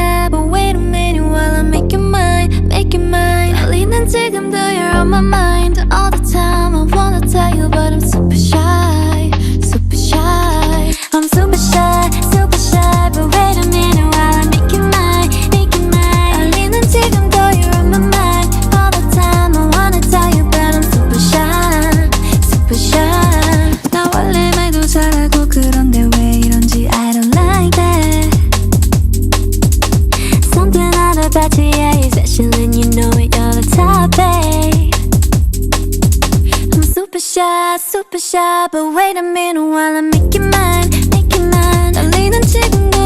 shy, but wait a minute while I make you mine, make you mine. 떨리는 지금도 you're on my mind all the time. I wanna tell you but I'm super shy, super shy. I'm super shy, super shy, but wait a minute while I make you mine, make you mine. 떨리는 지금도 you're on my mind all the time. I wanna tell you but I'm super shy, super shy. 나 원래 말도 잘하고 그런데 왜 이런지 I don't like that. Something out about you, yeah, you're special and you know it, you're the top, babe. I'm super shy, but wait a minute while I make you mine, make you mine. 떨리는 지금도